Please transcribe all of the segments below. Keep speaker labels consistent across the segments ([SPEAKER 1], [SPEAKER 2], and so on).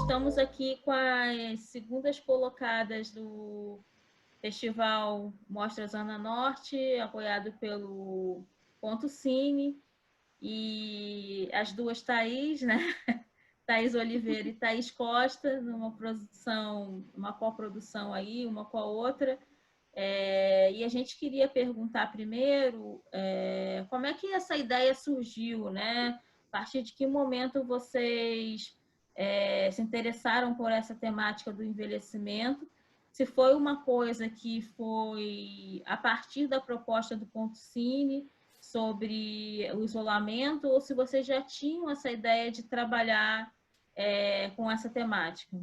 [SPEAKER 1] estamos aqui com as segundas colocadas do Festival Mostra Zona Norte, apoiado pelo Ponto Cine, e as duas Thaís, né? Thaís Oliveira e Thaís Costa, numa produção, uma coprodução aí, uma com a outra. E a gente queria perguntar primeiro como é que essa ideia surgiu, né? A partir de que momento vocês se interessaram por essa temática do envelhecimento? Se foi uma coisa que foi a partir da proposta do Ponto Cine sobre o isolamento, ou se vocês já tinham essa ideia de trabalhar com essa temática?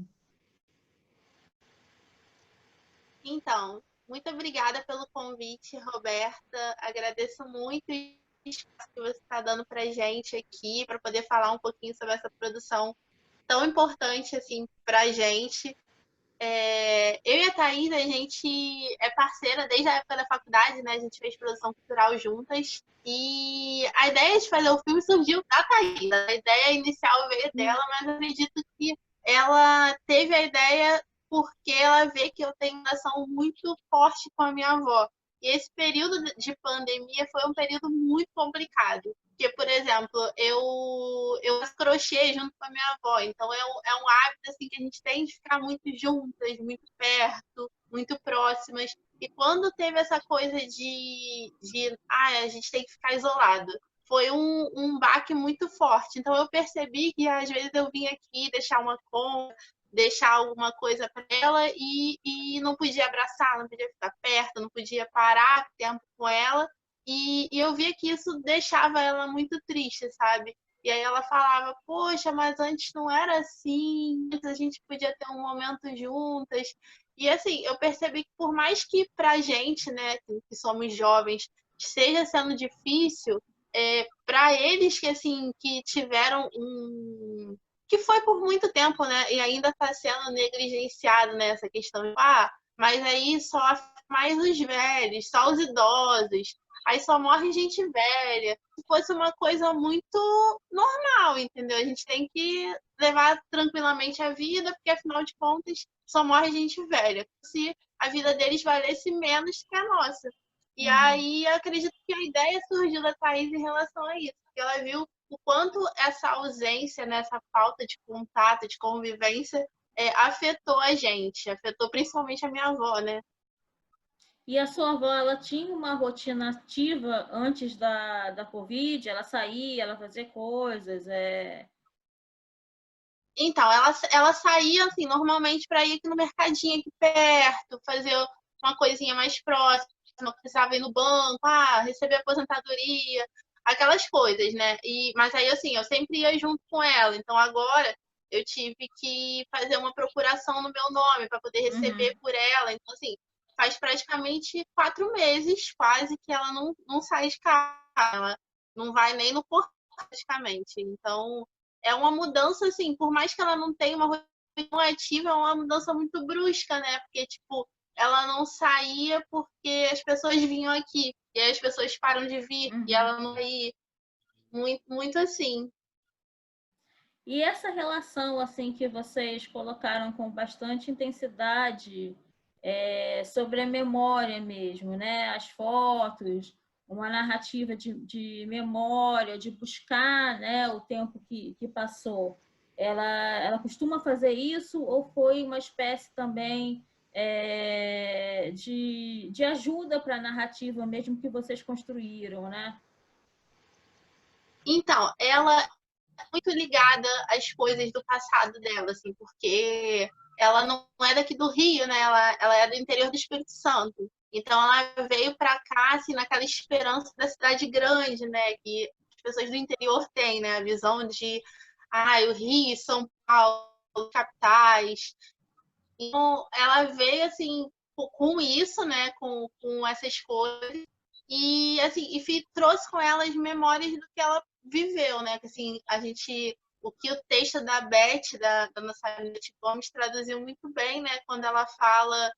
[SPEAKER 2] Então, muito obrigada pelo convite, Roberta. Agradeço muito o espaço que você está dando para a gente aqui, para poder falar um pouquinho sobre essa produção tão importante assim para a gente. Eu e a Thaís, a gente é parceira desde a época da faculdade, né? A gente fez produção cultural juntas. E a ideia de fazer o filme surgiu da Thaís. A ideia inicial veio dela, mas eu acredito que ela teve a ideia porque ela vê que eu tenho uma relação muito forte com a minha avó. E esse período de pandemia foi um período muito complicado. Porque, por exemplo, eu faço crochê junto com a minha avó, então é um hábito assim, que a gente tem de ficar muito juntas, muito perto, muito próximas. E quando teve essa coisa de a gente tem que ficar isolado, foi um baque muito forte. Então eu percebi que às vezes eu vinha aqui deixar uma compra, deixar alguma coisa para ela e não podia abraçar, não podia ficar perto, não podia parar tempo com ela. E eu via que isso deixava ela muito triste, sabe? E aí ela falava, poxa, mas antes não era assim, antes a gente podia ter um momento juntas. E assim, eu percebi que por mais que pra gente, né, que somos jovens, esteja sendo difícil, para eles que assim, que tiveram que foi por muito tempo, né, e ainda está sendo negligenciado nessa questão de, mas aí sofre mais os velhos, só os idosos, aí só morre gente velha. Se fosse uma coisa muito normal, entendeu? A gente tem que levar tranquilamente a vida, porque afinal de contas só morre gente velha. Se a vida deles valesse menos que a nossa. E aí eu acredito que a ideia surgiu da Thaís em relação a isso, porque ela viu o quanto essa ausência, né, essa falta de contato, de convivência, afetou a gente, afetou principalmente a minha avó, né?
[SPEAKER 1] E a sua avó, ela tinha uma rotina ativa antes da Covid? Ela saía, ela fazia coisas?
[SPEAKER 2] Então, ela saía, assim, normalmente para ir aqui no mercadinho aqui perto, fazer uma coisinha mais próxima, não precisava ir no banco, receber aposentadoria, aquelas coisas, né? Mas aí, assim, eu sempre ia junto com ela. Então, agora eu tive que fazer uma procuração no meu nome para poder receber por ela. Então, assim, faz praticamente 4 meses quase que ela não sai de casa. Ela não vai nem no portão, praticamente. Então, é uma mudança, assim, por mais que ela não tenha uma rotina ativa, é uma mudança muito brusca, né? Porque, tipo, ela não saía porque as pessoas vinham aqui. E aí as pessoas param de vir. E ela não ia muito, muito assim.
[SPEAKER 1] E essa relação assim que vocês colocaram com bastante intensidade sobre a memória mesmo, né? As fotos, uma narrativa de memória, de buscar, né, o tempo que passou. Ela costuma fazer isso ou foi uma espécie também de ajuda para a narrativa mesmo que vocês construíram, né?
[SPEAKER 2] Então, ela é muito ligada às coisas do passado dela, assim, porque ela não é daqui do Rio, né? Ela é do interior do Espírito Santo. Então ela veio para cá, assim, naquela esperança da cidade grande, né? Que as pessoas do interior têm, né? A visão de, o Rio, São Paulo, capitais. Então ela veio, assim, com isso, né? Com essas coisas. E, assim, trouxe com ela as memórias do que ela viveu, né? Que, assim, o que o texto da Beth, da nossa Beth Gomes, traduziu muito bem, né? Quando ela fala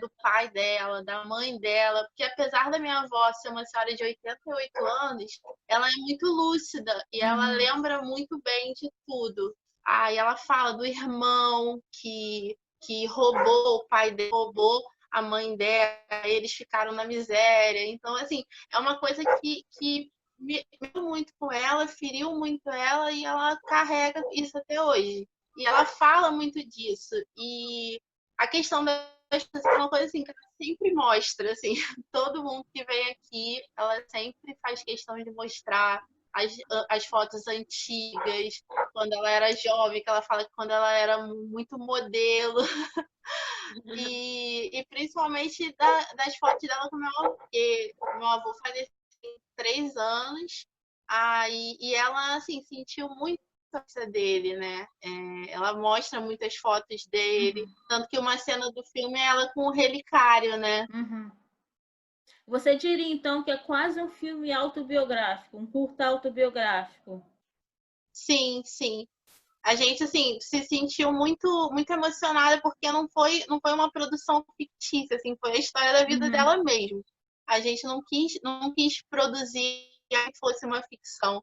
[SPEAKER 2] do pai dela, da mãe dela, porque apesar da minha avó ser uma senhora de 88 anos, ela é muito lúcida e ela lembra muito bem de tudo. Aí ela fala do irmão que roubou o pai dele, roubou a mãe dela, eles ficaram na miséria. Então, assim, é uma coisa que mexeu muito com ela, feriu muito ela e ela carrega isso até hoje. E ela fala muito disso. E a questão das pessoas é uma coisa assim que ela sempre mostra, assim, todo mundo que vem aqui, ela sempre faz questão de mostrar as fotos antigas, quando ela era jovem, que ela fala que quando ela era muito modelo, e principalmente das fotos dela com meu avô, porque meu avô faleceu em 3 anos, e ela, assim, sentiu muito a força dele, né? Ela mostra muitas fotos dele, tanto que uma cena do filme é ela com o relicário, né?
[SPEAKER 1] Uhum. Você diria, então, que é quase um filme autobiográfico, um curta autobiográfico?
[SPEAKER 2] Sim, sim. A gente, assim, se sentiu muito, muito emocionada porque não foi uma produção fictícia, assim, foi a história da vida dela mesmo. A gente não quis produzir que fosse uma ficção.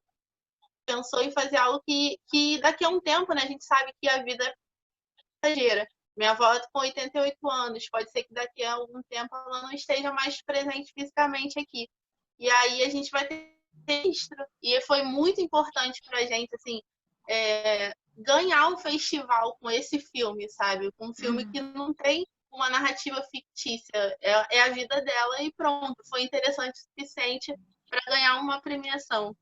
[SPEAKER 2] Pensou em fazer algo que daqui a um tempo, né, a gente sabe que a vida é passageira. Minha avó com 88 anos, pode ser que daqui a algum tempo ela não esteja mais presente fisicamente aqui. E aí a gente vai ter registro. E foi muito importante para a gente, assim, ganhar um festival com esse filme, sabe? Com um filme que não tem uma narrativa fictícia, é a vida dela e pronto. Foi interessante o suficiente para ganhar uma premiação.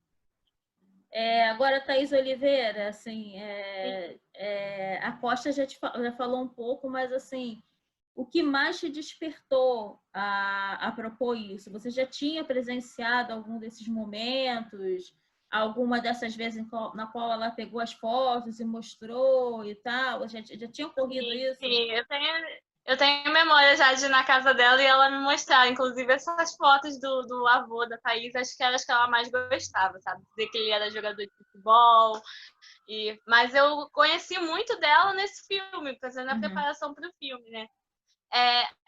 [SPEAKER 1] Agora, Thaís Oliveira, assim, a Costa já falou um pouco, mas assim, o que mais te despertou a propor isso? Você já tinha presenciado algum desses momentos? Alguma dessas vezes na qual ela pegou as fotos e mostrou e tal? Já tinha ocorrido
[SPEAKER 3] Sim,
[SPEAKER 1] isso?
[SPEAKER 3] sim, eu tenho memória já de ir na casa dela e ela me mostrar, inclusive essas fotos do avô da Thaís, acho que eram as que ela mais gostava, sabe? Dizer que ele era jogador de futebol. Mas eu conheci muito dela nesse filme, fazendo a preparação para o filme, né?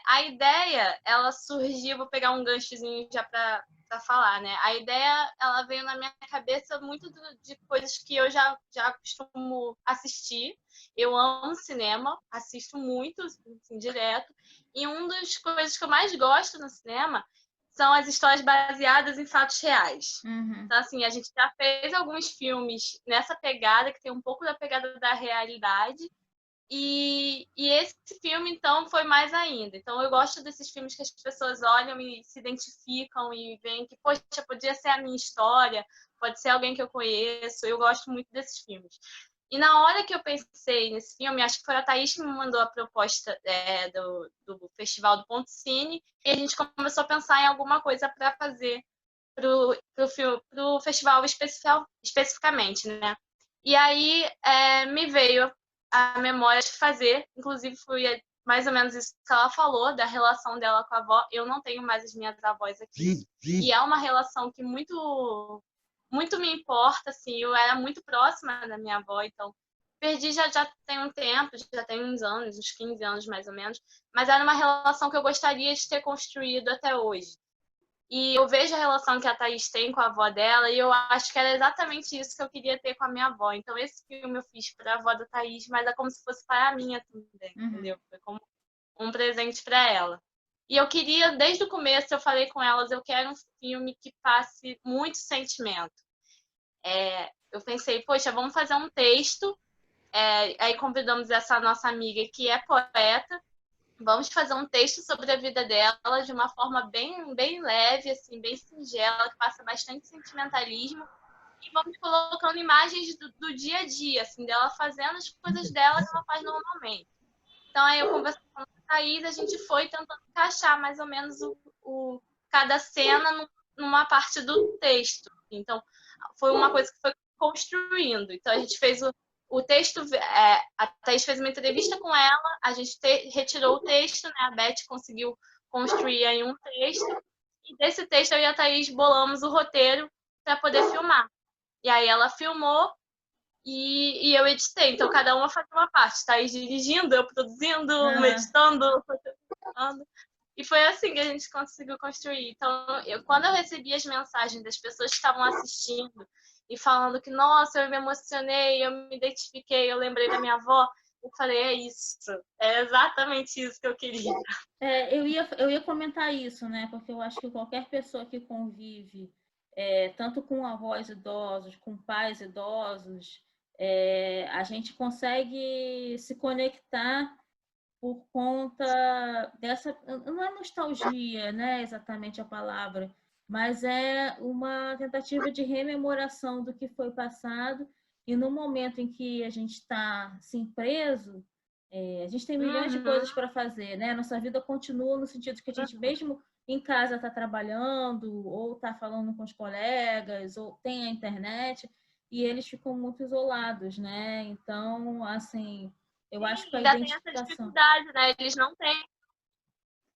[SPEAKER 3] A ideia, ela surgiu, vou pegar um ganchozinho já para falar, né? A ideia, ela veio na minha cabeça muito de coisas que eu já costumo assistir. Eu amo cinema, assisto muito, assim, direto. E uma das coisas que eu mais gosto no cinema são as histórias baseadas em fatos reais. Então, assim, a gente já fez alguns filmes nessa pegada, que tem um pouco da pegada da realidade, e esse filme, então, foi mais ainda. Então, eu gosto desses filmes que as pessoas olham e se identificam e veem que, poxa, podia ser a minha história, pode ser alguém que eu conheço. Eu gosto muito desses filmes. E na hora que eu pensei nesse filme, acho que foi a Thaís que me mandou a proposta do Festival do Ponto Cine, e a gente começou a pensar em alguma coisa para fazer pro festival especificamente, né? E aí me veio a memória de fazer, inclusive foi mais ou menos isso que ela falou, da relação dela com a avó. Eu não tenho mais as minhas avós aqui, e é uma relação que muito, muito me importa, assim, eu era muito próxima da minha avó, então perdi já tem um tempo, já tem uns anos, uns 15 anos mais ou menos, mas era uma relação que eu gostaria de ter construído até hoje. E eu vejo a relação que a Thaís tem com a avó dela e eu acho que era exatamente isso que eu queria ter com a minha avó. Então, esse filme eu fiz para a avó da Thaís, mas é como se fosse para a minha também, entendeu? Foi como um presente para ela. E eu queria, desde o começo, eu falei com elas, eu quero um filme que passe muito sentimento. Eu pensei, poxa, vamos fazer um texto. Aí convidamos essa nossa amiga que é poeta. Vamos fazer um texto sobre a vida dela de uma forma bem, bem leve, assim, bem singela, que passa bastante sentimentalismo. E vamos colocando imagens do dia a dia, assim, dela fazendo as coisas dela que ela faz normalmente. Então, aí eu conversei com a Thaís, a gente foi tentando encaixar mais ou menos cada cena numa parte do texto. Então, foi uma coisa que foi construindo. Então, a gente fez o texto, a Thaís fez uma entrevista com ela, a gente retirou o texto, né? A Beth conseguiu construir aí um texto, e desse texto eu e a Thaís bolamos o roteiro para poder filmar. E aí ela filmou e eu editei, então cada uma fazia uma parte, Thaís dirigindo, eu produzindo, editando, fotografando. E foi assim que a gente conseguiu construir. Então, quando eu recebi as mensagens das pessoas que estavam assistindo e falando que, nossa, eu me emocionei, eu me identifiquei, eu lembrei da minha avó. Eu falei, é isso, é exatamente isso que eu queria.
[SPEAKER 1] Eu ia comentar isso, né? Porque eu acho que qualquer pessoa que convive tanto com avós idosos, com pais idosos, a gente consegue se conectar por conta dessa. Não é nostalgia, né? Exatamente a palavra, mas é uma tentativa de rememoração do que foi passado. E no momento em que a gente está assim, preso, a gente tem milhões de coisas para fazer, né? Nossa vida continua no sentido que a gente, mesmo em casa, está trabalhando, ou está falando com os colegas, ou tem a internet, e eles ficam muito isolados, né? Então, assim, eu acho que a
[SPEAKER 3] Ainda tem essa
[SPEAKER 1] identificação.
[SPEAKER 3] dificuldade, né?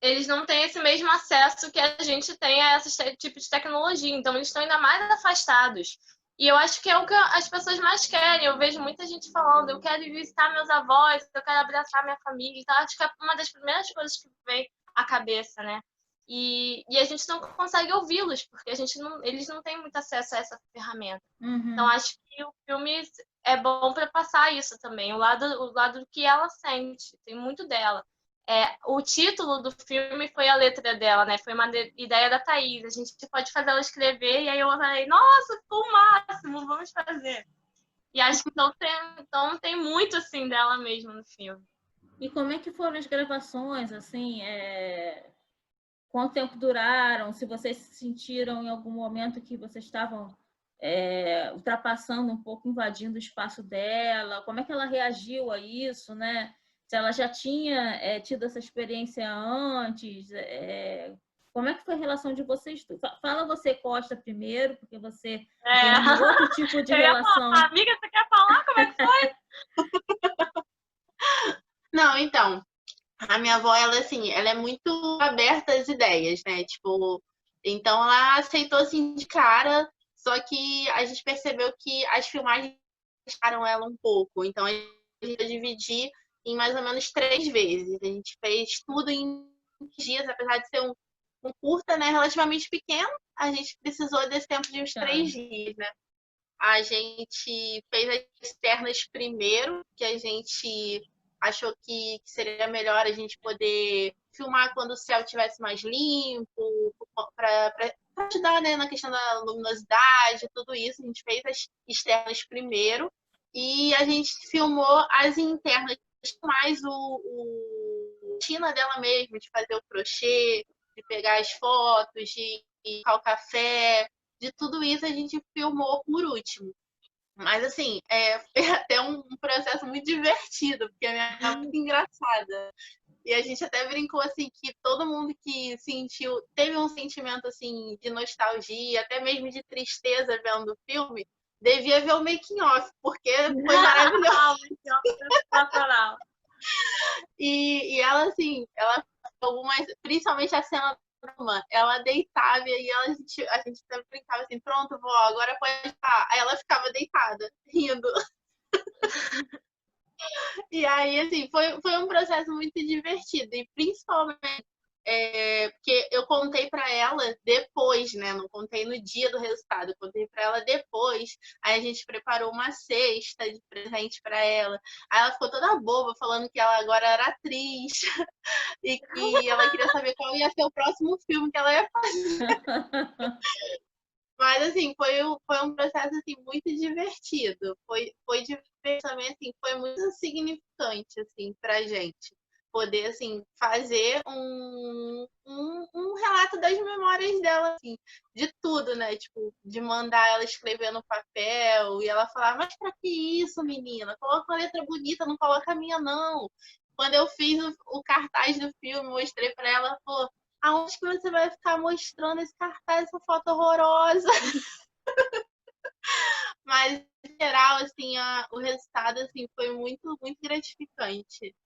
[SPEAKER 3] Eles não têm esse mesmo acesso que a gente tem a esse tipo de tecnologia, então eles estão ainda mais afastados. E eu acho que é o que as pessoas mais querem. Eu vejo muita gente falando, eu quero visitar meus avós, eu quero abraçar minha família. Então, acho que é uma das primeiras coisas que vem à cabeça, né? E a gente não consegue ouvi-los, porque eles não têm muito acesso a essa ferramenta. Então, acho que o filme é bom para passar isso também, o lado do que ela sente, tem muito dela. O título do filme foi a letra dela, né? Foi uma ideia da Thaís. A gente pode fazer ela escrever, e aí eu falei, nossa, ficou o máximo, vamos fazer. E acho que então tem muito, assim, dela mesmo no filme.
[SPEAKER 1] E como é que foram as gravações, assim, quanto tempo duraram? Se vocês se sentiram em algum momento que vocês estavam ultrapassando um pouco, invadindo o espaço dela? Como é que ela reagiu a isso, né? Se ela já tinha tido essa experiência antes? Como é que foi a relação de vocês? Fala você, Costa, primeiro, porque você tem um outro tipo de relação.
[SPEAKER 3] Falar, amiga, você quer falar como é que foi?
[SPEAKER 2] Não, então, a minha avó, ela, assim, ela é muito aberta às ideias, né? Tipo, então ela aceitou, assim, de cara, só que a gente percebeu que as filmagens deixaram ela um pouco. Então a gente ia dividir em mais ou menos 3 vezes. A gente fez tudo em dias, apesar de ser um curta, né, relativamente pequeno, a gente precisou desse tempo de uns 3 dias, né? A gente fez as externas primeiro, que a gente achou que seria melhor a gente poder filmar quando o céu estivesse mais limpo, para ajudar, né, na questão da luminosidade, tudo isso. A gente fez as externas primeiro e a gente filmou as internas, mais a rotina dela mesmo, de fazer o crochê, de pegar as fotos, de colocar o café, de tudo isso a gente filmou por último. Mas, assim, foi até um processo muito divertido, porque a minha é muito engraçada. E a gente até brincou, assim, que todo mundo que sentiu, teve um sentimento, assim, de nostalgia, até mesmo de tristeza vendo o filme, devia ver o making of, porque foi maravilhoso.
[SPEAKER 3] Sensacional.
[SPEAKER 2] E ela, assim, algumas, principalmente a cena da irmã, ela deitava e a gente sempre brincava assim, pronto, vó, agora pode estar. Aí ela ficava deitada, rindo. E aí, assim, foi um processo muito divertido. E principalmente porque eu contei para ela depois, né? Não contei no dia do resultado, eu contei para ela depois. Aí a gente preparou uma cesta de presente para ela. Aí ela ficou toda boba, falando que ela agora era atriz e que ela queria saber qual ia ser o próximo filme que ela ia fazer. Mas, assim, foi um processo assim, muito divertido. Foi divertido também, assim, foi muito significante assim, pra gente. Poder, assim, fazer um relato das memórias dela, assim, de tudo, né? Tipo, de mandar ela escrever no papel e ela falar, mas pra que isso, menina? Coloca uma letra bonita, não coloca a minha, não. Quando eu fiz o cartaz do filme, mostrei pra ela, ela falou, aonde que você vai ficar mostrando esse cartaz, essa foto horrorosa? Mas, em geral, assim, o resultado assim, foi muito, muito gratificante.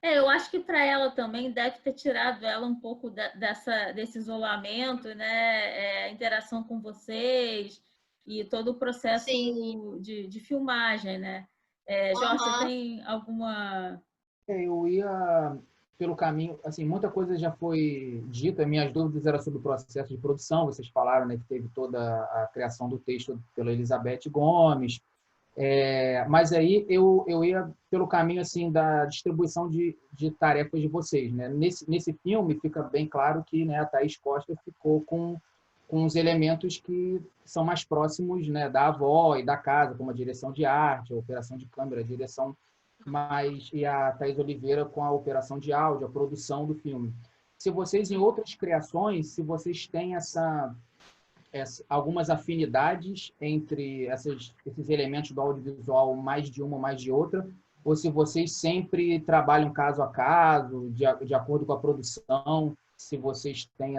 [SPEAKER 1] Eu acho que para ela também deve ter tirado ela um pouco desse isolamento, né? A interação com vocês e todo o processo de filmagem, né? Jorge, você tem alguma...
[SPEAKER 4] Eu ia pelo caminho, assim, muita coisa já foi dita. Minhas dúvidas eram sobre o processo de produção. Vocês falaram, né, que teve toda a criação do texto pela Elizabeth Gomes. Mas aí eu ia pelo caminho assim da distribuição de tarefas de vocês, né? Nesse filme fica bem claro que, né, a Thaís Costa ficou com os elementos que são mais próximos, né, da avó e da casa, como a direção de arte, a operação de câmera, a direção e a Thaís Oliveira com a operação de áudio, a produção do filme. Se vocês, em outras criações, se vocês têm algumas afinidades entre esses elementos do audiovisual, mais de uma ou mais de outra, ou se vocês sempre trabalham caso a caso, de acordo com a produção, se vocês têm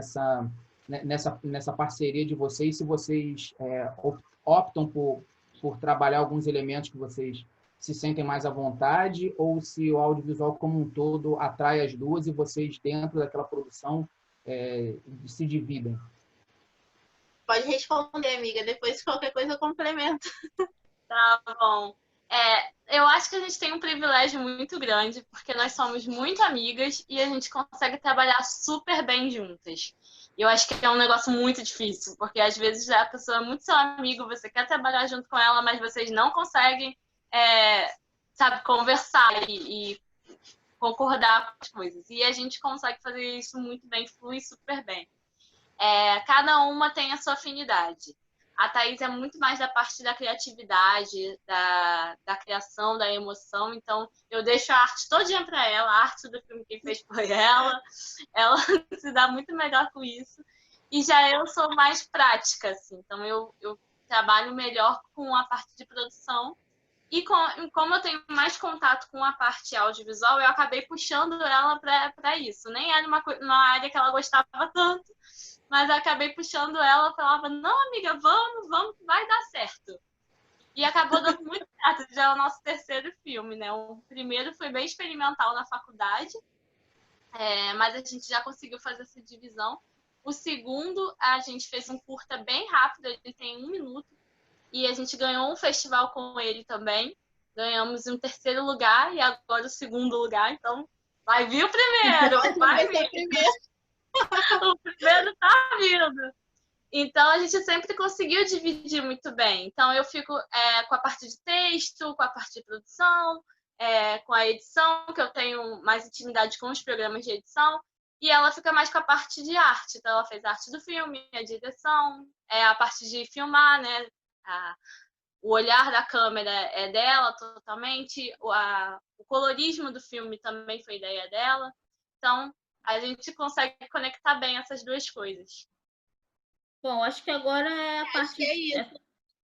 [SPEAKER 4] nessa parceria de vocês, se vocês optam por trabalhar alguns elementos que vocês se sentem mais à vontade, ou se o audiovisual como um todo atrai as duas e vocês, dentro daquela produção, se dividem.
[SPEAKER 2] Pode responder, amiga. Depois, qualquer coisa, eu complemento.
[SPEAKER 3] Tá bom. Eu acho que a gente tem um privilégio muito grande, porque nós somos muito amigas e a gente consegue trabalhar super bem juntas. E eu acho que é um negócio muito difícil, porque às vezes a pessoa é muito seu amigo, você quer trabalhar junto com ela, mas vocês não conseguem, sabe, conversar e concordar com as coisas. E a gente consegue fazer isso muito bem, flui super bem. Cada uma tem a sua afinidade. A Thaís é muito mais da parte da criatividade, da criação, da emoção. Então, eu deixo a arte todinha para ela. A arte do filme quem fez foi ela. Ela se dá muito melhor com isso. E já eu sou mais prática, assim. Então, eu trabalho melhor com a parte de produção. E como eu tenho mais contato com a parte audiovisual, eu acabei puxando ela para isso. Nem era uma área que ela gostava tanto, mas eu acabei puxando ela, falava, não, amiga, vamos, vai dar certo. E acabou dando muito certo, já é o nosso terceiro filme, né? O primeiro foi bem experimental na faculdade, mas a gente já conseguiu fazer essa divisão. O segundo, a gente fez um curta bem rápido, ele tem 1 minuto, e a gente ganhou um festival com ele também. Ganhamos um 3º lugar e agora o 2º lugar, então vai vir o primeiro, vai vir. O primeiro tá vindo. Então, a gente sempre conseguiu dividir muito bem. Então, eu fico com a parte de texto, com a parte de produção, com a edição, que eu tenho mais intimidade com os programas de edição, e ela fica mais com a parte de arte. Então, ela fez a arte do filme, a direção, a parte de filmar, né? O olhar da câmera é dela totalmente, o colorismo do filme também foi ideia dela. Então, a gente consegue conectar bem essas duas coisas.
[SPEAKER 1] Bom, acho que agora é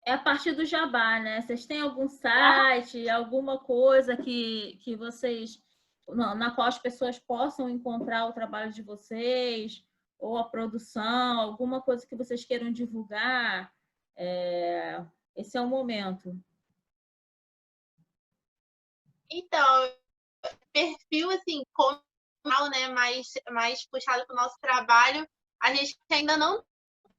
[SPEAKER 1] a parte do jabá, né? Vocês têm algum site, alguma coisa que vocês, na qual as pessoas possam encontrar o trabalho de vocês, ou a produção, alguma coisa que vocês queiram divulgar? Esse é o momento.
[SPEAKER 2] Então, perfil, assim, como, né, mais puxado para o nosso trabalho, a gente ainda não.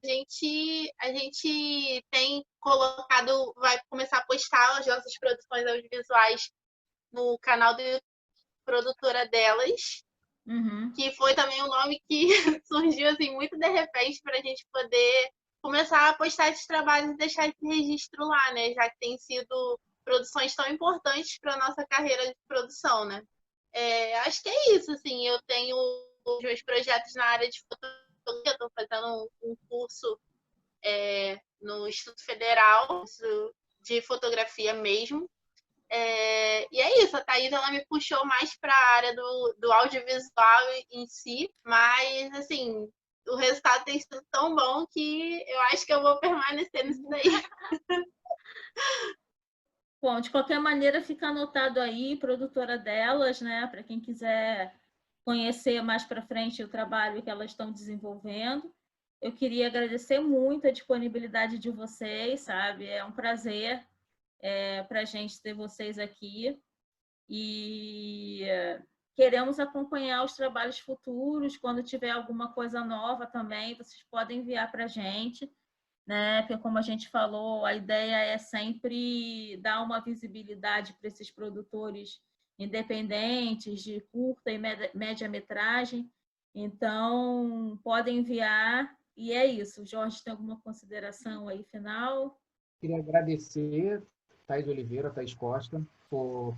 [SPEAKER 2] A gente tem colocado, vai começar a postar as nossas produções audiovisuais no canal da produtora delas, que foi também um nome que surgiu assim muito de repente para a gente poder começar a postar esses trabalhos e deixar esse registro lá, né? Já que tem sido produções tão importantes para a nossa carreira de produção, né? Acho que é isso, assim, eu tenho os meus projetos na área de fotografia, estou fazendo um curso no Instituto Federal de fotografia mesmo. E é isso, a Thaís ela me puxou mais para a área do audiovisual em si, mas assim, o resultado tem sido tão bom que eu acho que eu vou permanecer nisso daí.
[SPEAKER 1] Bom, de qualquer maneira, fica anotado aí, produtora delas, né? Para quem quiser conhecer mais para frente o trabalho que elas estão desenvolvendo. Eu queria agradecer muito a disponibilidade de vocês, sabe? É um prazer para a gente ter vocês aqui. E queremos acompanhar os trabalhos futuros. Quando tiver alguma coisa nova também, vocês podem enviar para a gente, né? Porque, como a gente falou, a ideia é sempre dar uma visibilidade para esses produtores independentes, de curta e média-metragem. Então, podem enviar. E é isso. Jorge, tem alguma consideração aí final?
[SPEAKER 4] Queria agradecer Thaís Oliveira, Thaís Costa,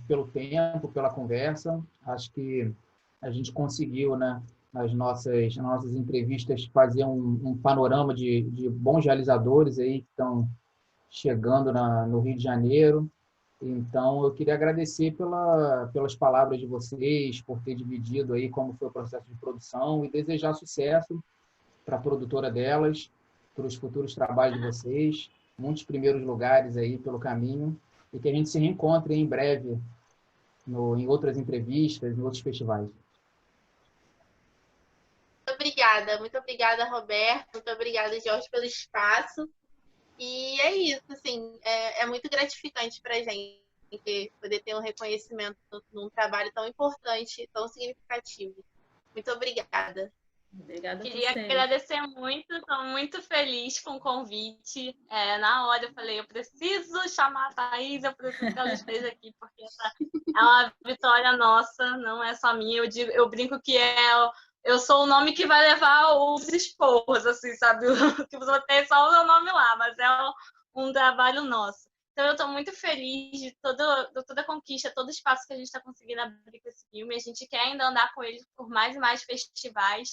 [SPEAKER 4] pelo tempo, pela conversa. Acho que a gente conseguiu, né, nas nossas entrevistas, fazer um panorama de bons realizadores aí que estão chegando no Rio de Janeiro. Então, eu queria agradecer pelas palavras de vocês, por ter dividido aí como foi o processo de produção e desejar sucesso para a produtora delas, para os futuros trabalhos de vocês, muitos primeiros lugares aí pelo caminho, e que a gente se reencontre em breve em outras entrevistas, em outros festivais.
[SPEAKER 2] Muito obrigada, Roberto, muito obrigada, Jorge, pelo espaço. E é isso, assim, é muito gratificante para a gente poder ter um reconhecimento num trabalho tão importante, tão significativo. Muito obrigada.
[SPEAKER 1] Obrigada a
[SPEAKER 3] Queria
[SPEAKER 1] vocês.
[SPEAKER 3] agradecer muito, estou muito feliz com o convite. Na hora eu falei, eu preciso chamar a Thaís, eu preciso que ela esteja aqui, porque essa é uma vitória nossa, não é só minha. Eu brinco que eu sou o nome que vai levar os esporros, assim, sabe? Que você vai ter só o meu nome lá, mas é um trabalho nosso. Então, eu estou muito feliz de toda a conquista, todo o espaço que a gente está conseguindo abrir com esse filme. A gente quer ainda andar com ele por mais e mais festivais.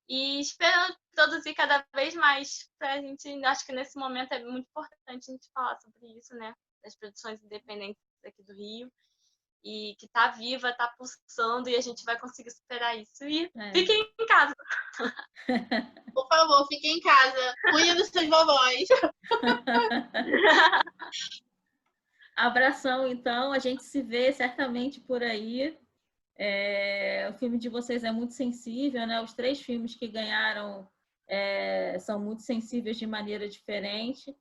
[SPEAKER 3] E esperando produzir cada vez mais para a gente. Acho que nesse momento é muito importante a gente falar sobre isso, né? Das produções independentes aqui do Rio. E que está viva, está pulsando, e a gente vai conseguir superar isso. E fiquem em casa.
[SPEAKER 2] Por favor, fiquem em casa. Cuide dos seus vovós.
[SPEAKER 1] Abração, então. A gente se vê certamente por aí. O filme de vocês é muito sensível, né? Os 3 filmes que ganharam são muito sensíveis de maneira diferente.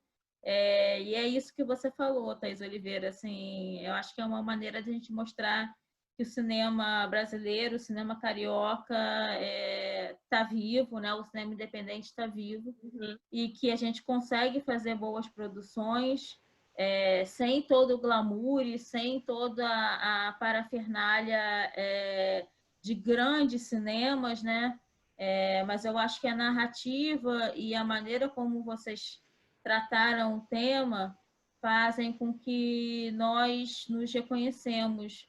[SPEAKER 1] E é isso que você falou, Thaís Oliveira. Assim, eu acho que é uma maneira de a gente mostrar que o cinema brasileiro, o cinema carioca está vivo, né? O cinema independente está vivo, e que a gente consegue fazer boas produções sem todo o glamour e sem toda a parafernália de grandes cinemas, né? Mas eu acho que a narrativa e a maneira como vocês trataram o tema fazem com que nós nos reconheçamos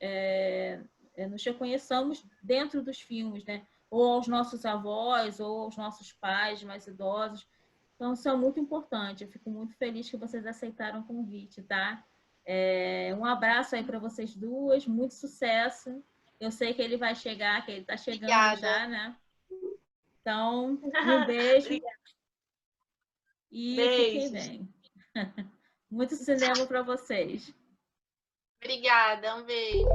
[SPEAKER 1] dentro dos filmes, né? Ou aos nossos avós, ou aos nossos pais mais idosos. Então, isso é muito importante. Eu fico muito feliz que vocês aceitaram o convite, tá? Um abraço aí para vocês duas, muito sucesso. Eu sei que ele vai chegar, que ele está chegando. Obrigada. Já, né? Então, um beijo. E fiquem bem. Muito cinema para vocês.
[SPEAKER 2] Obrigada, um beijo.